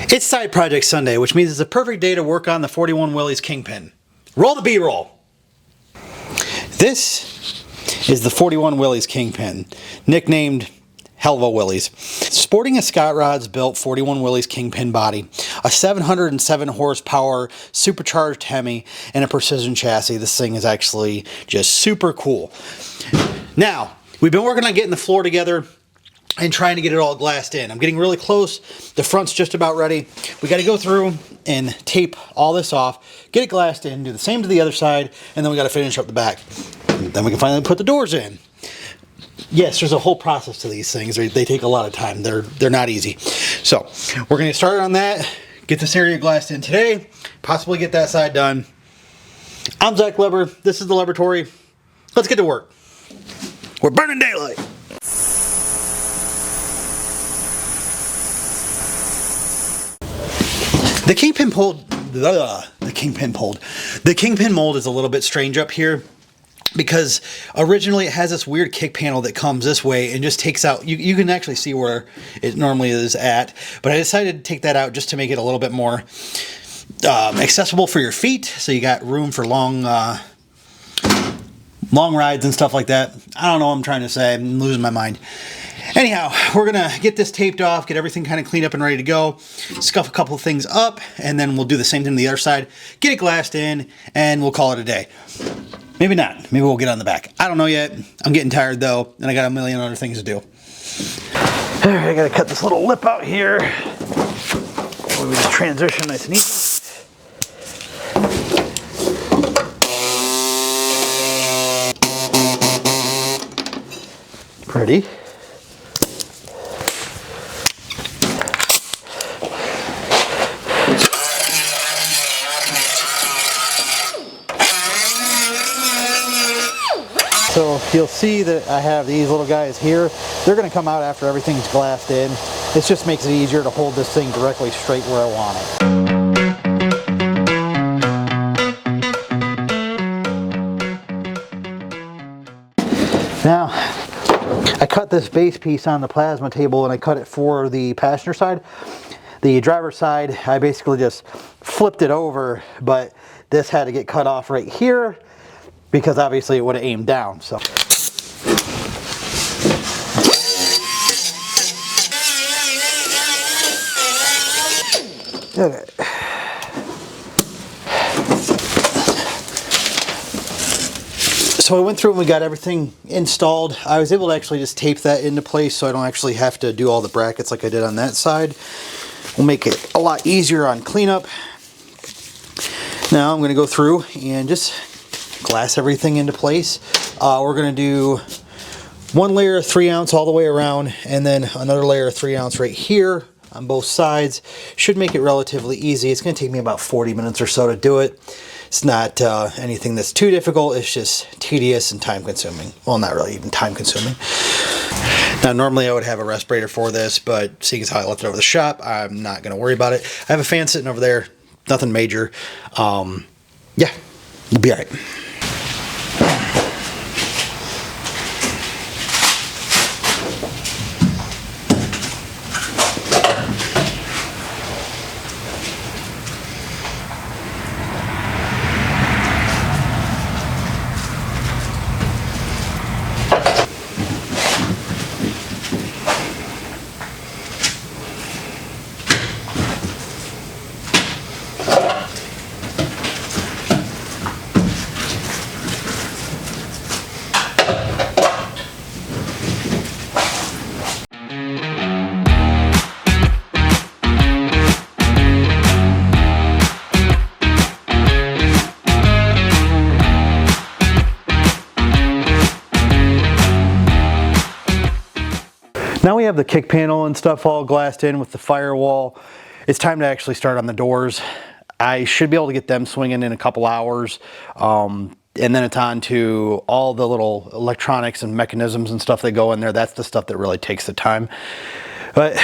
It's Side Project Sunday, which means it's a perfect day to work on the 41 Willys Kingpin. Roll the B-roll. This is the 41 Willys Kingpin, nicknamed Hellva Willys. Sporting a Scott Rods built 41 Willys Kingpin body, a 707 horsepower supercharged Hemi, and a precision chassis. This thing is actually just super cool. Now, we've been working on getting the floor together and trying to get it all glassed in. I'm getting really close. The front's just about ready. We got to go through and tape all this off, get it glassed in, do the same to the other side, and then we got to finish up the back. Then we can finally put the doors in. Yes, there's a whole process to these things. They take a lot of time. They're not easy. So we're going to start on that, get this area glassed in today, possibly get that side done. I'm Zach Leber. This is the Laboratory. Let's get to work. We're burning daylight. The Kingpin mold is a little bit strange up here because originally it has this weird kick panel that comes this way and just takes out, you can actually see where it normally is at, but I decided to take that out just to make it a little bit more accessible for your feet, so you got room for long rides and stuff like that. I don't know what I'm trying to say. I'm losing my mind. Anyhow, we're going to get this taped off, get everything kind of cleaned up and ready to go, scuff a couple of things up, and then we'll do the same thing to the other side, get it glassed in, and we'll call it a day. Maybe not. Maybe we'll get on the back. I don't know yet. I'm getting tired, though, and I got a million other things to do. All right, I got to cut this little lip out here. We just transition nice and easy. Pretty. So you'll see that I have these little guys here. They're going to come out after everything's glassed in. It just makes it easier to hold this thing directly straight where I want it. Now, I cut this base piece on the plasma table and I cut it for the passenger side. The driver's side, I basically just flipped it over, but this had to get cut off right here because obviously it would have aimed down. So okay. So I went through and we got everything installed. I was able to actually just tape that into place so I don't actually have to do all the brackets like I did on that side. We'll make it a lot easier on cleanup. Now I'm going to go through and just glass everything into place. We're going to do one layer of 3-ounce all the way around and then another layer of 3-ounce right here on both sides. Should make it relatively easy. It's going to take me about 40 minutes or so to do it. It's not anything that's too difficult. It's just tedious and time consuming. Well, not really even time consuming. Now normally I would have a respirator for this, but seeing as how I left it over the shop, I'm not going to worry about it. I have a fan sitting over there. Nothing major. Yeah, we'll be all right. Now we have the kick panel and stuff all glassed in with the firewall. It's time to actually start on the doors. I should be able to get them swinging in a couple hours. And then it's on to all the little electronics and mechanisms and stuff that go in there. That's the stuff that really takes the time. But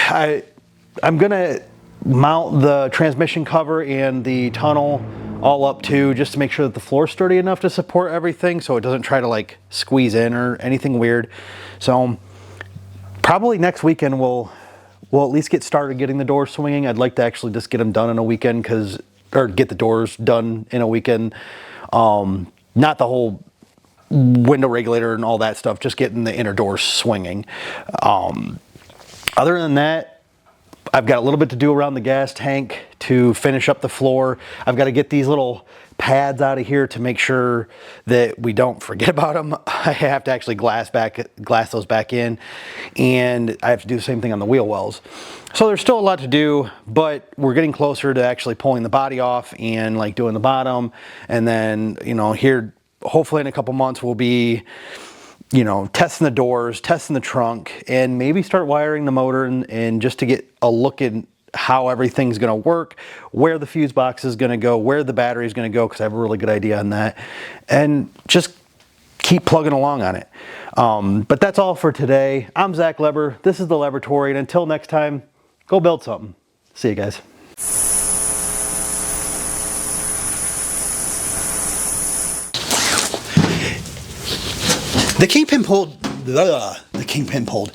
I'm gonna mount the transmission cover and the tunnel all up too, just to make sure that the floor's sturdy enough to support everything so it doesn't try to like squeeze in or anything weird. So probably next weekend we'll we'll at least get started getting the doors swinging. I'd like to actually just get them done in a weekend, or get the doors done in a weekend. Not the whole window regulator and all that stuff, just getting the inner doors swinging. Other than that, I've got a little bit to do around the gas tank to finish up the floor. I've got to get these little pads out of here to make sure that we don't forget about them. I have to actually glass those back in, and I have to do the same thing on the wheel wells. So there's still a lot to do, but we're getting closer to actually pulling the body off and like doing the bottom. And then, you know, here, hopefully in a couple months, we'll be, you know, testing the doors, testing the trunk, and maybe start wiring the motor, and just to get a look at how everything's going to work, where the fuse box is going to go, where the battery is going to go, because I have a really good idea on that, and just keep plugging along on it. But that's all for today. I'm Zach Leber. This is the Laboratory, and until next time, go build something. See you guys. The kingpin pulled. The kingpin pulled.